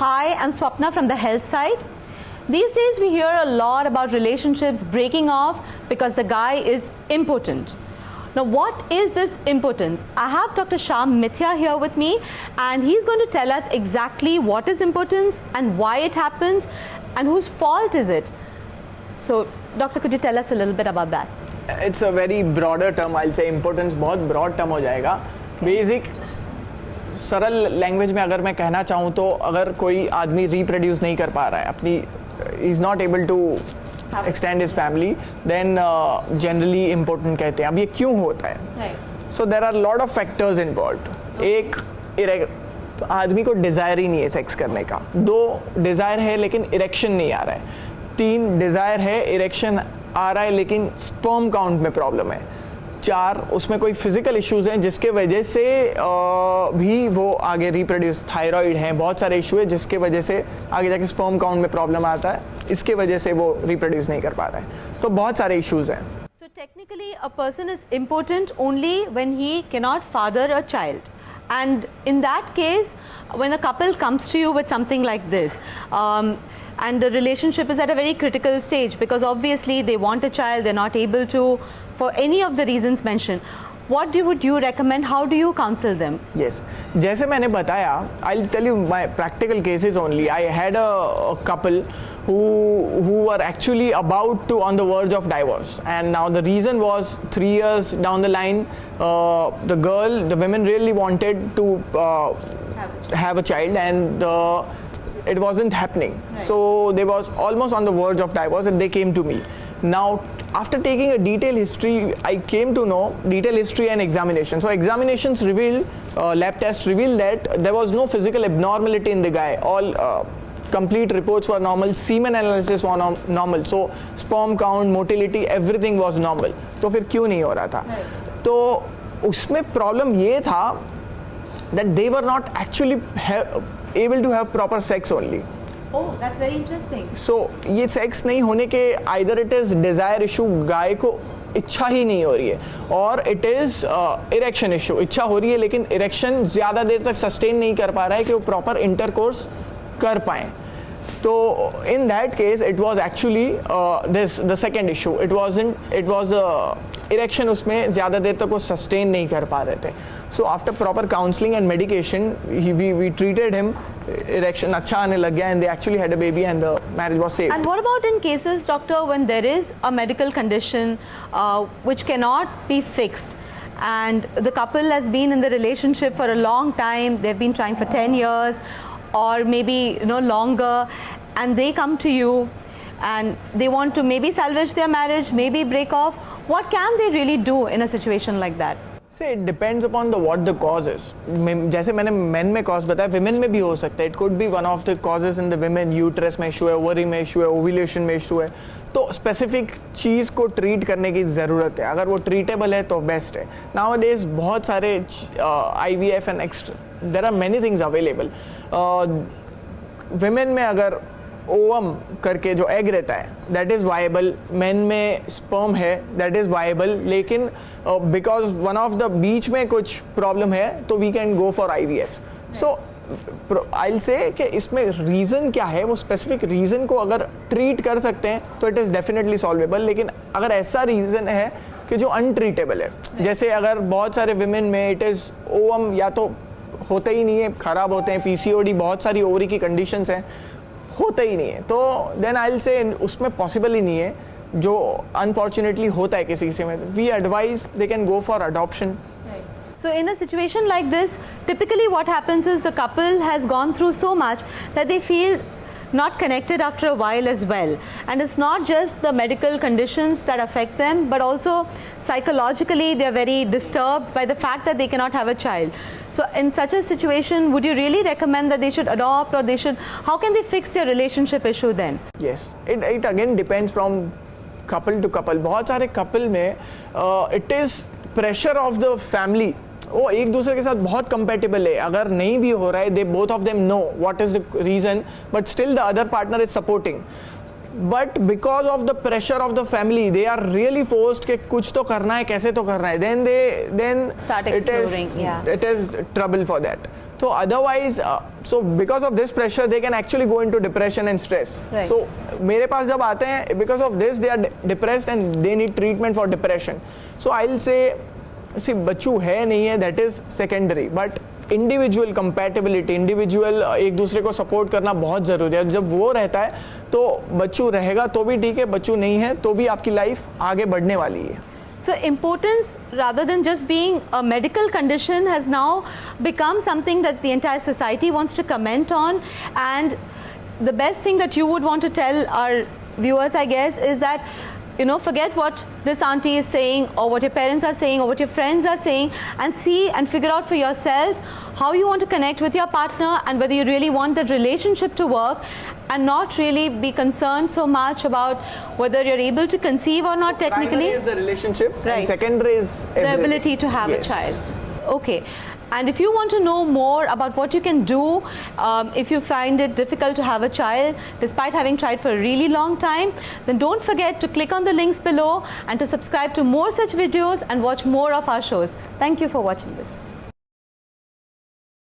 Hi, I'm Swapna from the health side. These days we hear a lot about relationships breaking off because the guy is impotent. Now, what is this impotence? I have Dr. Shyam Mithya here with me, and he's going to tell us exactly what is impotence and why it happens and whose fault is it. So, doctor, could you tell us a little bit about that? It's a very broader term. I'll say impotence बहुत broad term हो जाएगा. Basic सरल language में अगर मैं कहना चाहूँ तो अगर कोई आदमी रिप्रोड्यूस नहीं कर पा रहा है अपनी, is not able to extend his family, then generally important कहते हैं. अब ये क्यों होता है? So there are lot of factors involved. एक आदमी को डिज़ायर ही नहीं है सेक्स करने का. 2 डिज़ायर है लेकिन इरेक्शन नहीं आ रहा है. 3 डिज़ायर है, इरेक्शन आ रहा है लेकिन स्पर्म काउंट में प्रॉब्लम है. 4 उसमें कोई फिजिकल इश्यूज हैं जिसके वजह से भी वो आगे रिप्रोड्यूस, थायराइड हैं, बहुत सारे इशू है जिसके वजह से आगे जाके स्पर्म काउंट में प्रॉब्लम आता है, इसके वजह से वो रिप्रोड्यूस नहीं कर पा रहा है. तो बहुत सारे इश्यूज हैं. So technically a person is impotent only when he cannot father a child, and in that case when a couple comes to you with something like this, and the relationship is at a very critical stage because obviously they want a child, they're not able to for any of the reasons mentioned, what would you recommend? How do you counsel them? Yes, जैसे मैंने बताया, I'll tell you my practical cases only. I had a couple who were actually about to on the verge of divorce, and now the reason was 3 years down the line, the women really wanted to have a child, and it wasn't happening. Right. So they was almost on the verge of divorce, and they came to me. Now, after taking a detailed history, I came to know detailed history and examination. So examinations revealed, lab tests revealed that there was no physical abnormality in the guy. All complete reports were normal, semen analysis was normal. So sperm count, motility, everything was normal. तो फिर क्यों नहीं हो रहा था? तो उसमें problem ये था that they were not actually able to have proper sex only. Oh, that's very interesting. So ये सेक्स नहीं होने के either it is desire issue, गाय को इच्छा ही नहीं हो रही है, और it is erection issue, इच्छा हो रही है लेकिन इरेक्शन ज़्यादा देर तक सस्टेन नहीं कर पा रहा है कि वो प्रॉपर इंटरकोर्स कर पाएँ. तो in that case it was actually the second issue. It was erection, उसमें ज़्यादा देर तक वो सस्टेन नहीं कर पा रहे थे. So after proper counseling and medication, we treated him. Erection अच्छा आने लग गया, and they actually had a baby, and the marriage was saved. And what about in cases, doctor, when there is a medical condition which cannot be fixed, and the couple has been in the relationship for a long time, they've been trying for 10 years or maybe longer, and they come to you and they want to maybe salvage their marriage, maybe break off. What can they really do in a situation like that? See, it depends upon what the cause is. जैसे मैंने men में cause बताया, women में भी हो सकता है. It could be one of the causes in the women. Uterus में issue है, ovary में issue है, ovulation में issue है. तो specific चीज़ को treat करने की ज़रूरत है. अगर वो treatable है तो best है. Nowadays बहुत सारे IVF and extra, there are many things available. Women में अगर ओवम करके जो एग रहता है, दैट इज़ वाइबल. मेन में स्पर्म है, दैट इज़ वाइबल. लेकिन बिकॉज वन ऑफ द बीच में कुछ प्रॉब्लम है तो we can go for IVF. So I will say कि इसमें रीज़न क्या है, वो स्पेसिफिक रीज़न को अगर ट्रीट कर सकते हैं तो इट इज़ डेफिनेटली सॉल्वेबल. लेकिन अगर ऐसा रीज़न है कि जो अनट्रीटेबल है, जैसे अगर बहुत सारे विमेन में इट इज़ ओवम या तो होते ही नहीं है, ख़राब होते हैं, PCOD, बहुत सारी ओवरी की कंडीशंस हैं, होता ही नहीं है, तो देन आई विल से उसमें पॉसिबल ही नहीं है. जो अनफॉर्चुनेटली होता है किसी किसी में, we advise they can go for adoption. So in a situation like this, typically what happens is the couple has gone through so much that they feel not connected after a while as well. And it's not just the medical conditions that affect them, but also psychologically they are very disturbed by the fact that they cannot have a child. So in such a situation, would you really recommend that they should adopt, or how can they fix their relationship issue then? Yes, it again depends from couple to couple. बहुत सारे couple में it is pressure of the family. वो एक दूसरे के साथ बहुत compatible है. अगर नहीं भी हो रहा है, they both of them know what is the reason, but still the other partner is supporting. but because of the pressure of the family, they are really forced कि कुछ तो करना है, कैसे तो करना है. Then start exploring. it is trouble for that. So otherwise, so because of this pressure, they can actually go into depression and stress. Right. So मेरे पास जब आते हैं, because of this, they are depressed and they need treatment for depression. So I'll say, see, बच्चू है नहीं है, that is secondary, but individual compatibility, individual एक दूसरे को सपोर्ट करना बहुत ज़रूरी है. जब वो रहता है तो बच्चू रहेगा तो भी ठीक है, बच्चू नहीं है तो भी आपकी लाइफ आगे बढ़ने वाली है. So importance, rather than just being a medical condition, has now become something that the entire society wants to comment on. And the best thing that you would want to tell our viewers, I guess, is that, you know, forget what this auntie is saying or what your parents are saying or what your friends are saying, and see and figure out for yourself how you want to connect with your partner and whether you really want that relationship to work, and not really be concerned so much about whether you're able to conceive or not technically. Primary is the relationship, right, and secondary is everything. The ability to have Yes. a child. Okay. And if you want to know more about what you can do if you find it difficult to have a child despite having tried for a really long time, then don't forget to click on the links below and to subscribe to more such videos and watch more of our shows. Thank you for watching this.